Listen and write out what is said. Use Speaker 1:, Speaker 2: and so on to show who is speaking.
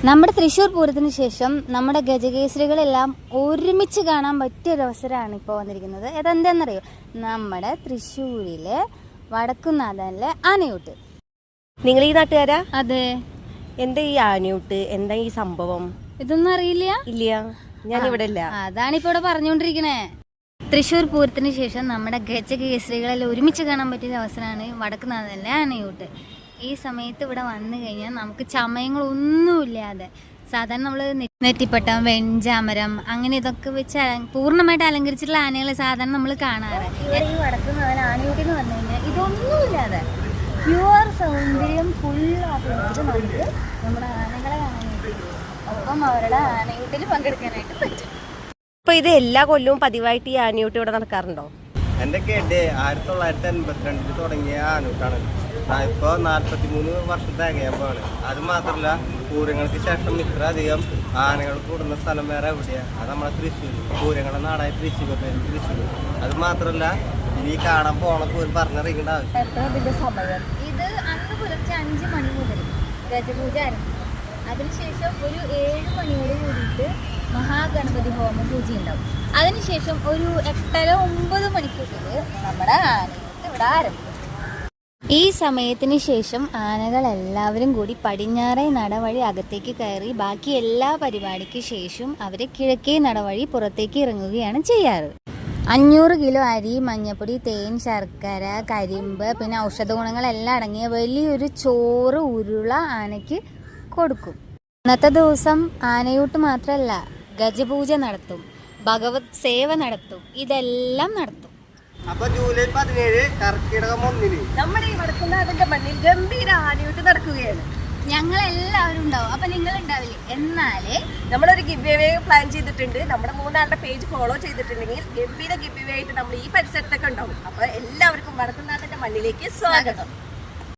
Speaker 1: നമ്മുടെ തൃശ്ശൂർ പൂരത്തിന് ശേഷം നമ്മുടെ ഗജകേസരികളെല്ലാം ഒരുമിച്ച് കാണാൻ പറ്റിയൊരവസരമാണ് ഇപ്പോൾ വന്നിരിക്കുന്നത്. അതെന്താണെന്നറിയോ? നമ്മുടെ തൃശ്ശൂരിലെ വടക്കുന്നാഥനിലെ ആനയൂട്ട്.
Speaker 2: നിങ്ങൾ ഈ നാട്ടുകാരാ?
Speaker 1: അതെ.
Speaker 2: എന്താ ഈ ആനയൂട്ട്? എന്താ ഈ സംഭവം?
Speaker 1: ഇതൊന്നും അറിയില്ല?
Speaker 2: ഇല്ല, ഞാൻ ഇവിടെ ഇല്ല.
Speaker 1: അതാണിപ്പോ ഇവിടെ പറഞ്ഞുകൊണ്ടിരിക്കണേ. തൃശ്ശൂർ പൂരത്തിന് ശേഷം നമ്മുടെ ഗജകേസരികളെല്ലാം ഒരുമിച്ച് കാണാൻ പറ്റിയ അവസരമാണ് വടക്കുന്നാഥനിലെ ആനയൂട്ട്. ഈ സമയത്ത് ഇവിടെ വന്നു കഴിഞ്ഞാൽ നമുക്ക് ചമയങ്ങളൊന്നുമില്ലാതെ സാധാരണ നമ്മൾ നെറ്റിപ്പട്ടം, വെഞ്ചാമരം അങ്ങനെ ഇതൊക്കെ വെച്ച് പൂർണ്ണമായിട്ട് അലങ്കരിച്ചിട്ടുള്ള ആനകളെ സാധാരണ നമ്മൾ കാണാറ്. ഇവിടെ ഈ വടക്കുന്നാഥൻ ആനയൂട്ടിന് വന്നു കഴിഞ്ഞാൽ ഇതൊന്നുമില്ലാതെ പ്യുവർ സൗന്ദര്യം ഫുള്ളാക്കിയിട്ട് നമുക്ക് നമ്മുടെ ആനകളെ കാണാനായിട്ട് ഒപ്പം അവരുടെ ആനയൂട്ടിൽ പങ്കെടുക്കാനായിട്ട് പറ്റും.
Speaker 2: ഇപ്പൊ ഇത് എല്ലാ കൊല്ലവും പതിവായിട്ട് ഈ ആനയൂട്ട് ഇവിടെ നടക്കാറുണ്ടോ?
Speaker 3: എൻ്റെ കേട്ട് 1982 തുടങ്ങിയ ആനൂട്ടാണ്. ഇപ്പോൾ 43 വർഷത്തെ തികയുമ്പോഴാണ്. അത് മാത്രമല്ല, പൂരങ്ങൾക്ക് ശേഷം ഇത്ര അധികം ആനകൾ കൂടുന്ന സ്ഥലം വേറെ എവിടെയാണ്? അത് നമ്മളെ തൃശ്ശൂർ, പൂരങ്ങളുടെ നാടായ തൃശ്ശൂർ. അത് മാത്രമല്ല, ഇനി കാണാൻ പോണ പൂരം പറഞ്ഞറിയേണ്ട ആവശ്യം.
Speaker 1: സമയം ഇത് അന്ന് പുലർച്ചെ 5 മണി മുതൽ ഗജപൂജ ആരംഭിക്കും. അതിനുശേഷം ഒരു 7 മണിയോട് കൂടിയിട്ട് മഹാഗണപതി ഹോമ പൂജ ഉണ്ടാവും. അതിനുശേഷം ഒരു 8-9 മണിക്കൂറിൽ നമ്മുടെ ആനയൂട്ട് ഇവിടെ ആരംഭിക്കും. ഈ സമയത്തിന് ശേഷം ആനകളെല്ലാവരും കൂടി പടിഞ്ഞാറേ നടവഴി അകത്തേക്ക് കയറി ബാക്കി എല്ലാ പരിപാടിക്ക് ശേഷം അവർ കിഴക്കേ നടവഴി പുറത്തേക്ക് ഇറങ്ങുകയാണ് ചെയ്യാറ്. 500 കിലോ അരി, മഞ്ഞപ്പൊടി, തേൻ, ശർക്കര, കരിമ്പ്, പിന്നെ ഔഷധ ഗുണങ്ങളെല്ലാം അടങ്ങിയ വലിയൊരു ചോറ് ഉരുള ആനയ്ക്ക് കൊടുക്കും. ഇന്നത്തെ ദിവസം ആനയൂട്ട് മാത്രമല്ല, ഗജപൂജ നടത്തും, ഭഗവത് സേവ നടത്തും, ഇതെല്ലാം നടത്തും.
Speaker 3: അപ്പൊ ജൂലൈ 17 കർക്കിടകം 1
Speaker 2: നമ്മുടെ ഈ വടക്കുന്നാഥന്റെ മണ്ണിൽ ഗംഭീര ആനയൂട്ട് നടക്കുകയാണ്.
Speaker 1: ഞങ്ങളെല്ലാവരും ഉണ്ടാവും. അപ്പൊ നിങ്ങൾ ഉണ്ടാവില്ലേ? എന്നാലേ
Speaker 2: നമ്മളൊരു ഗിവ് അവേ പ്ലാൻ ചെയ്തിട്ടുണ്ട്. നമ്മുടെ 3 പേജ് ഫോളോ ചെയ്തിട്ടുണ്ടെങ്കിൽ ഗംഭീര ഗിവ് അവേ ആയിട്ട് നമ്മൾ ഈ പരിസരത്തൊക്കെ ഉണ്ടാവും. അപ്പൊ എല്ലാവർക്കും വടക്കുന്നാഥന്റെ മണ്ണിലേക്ക് സ്വാഗതം.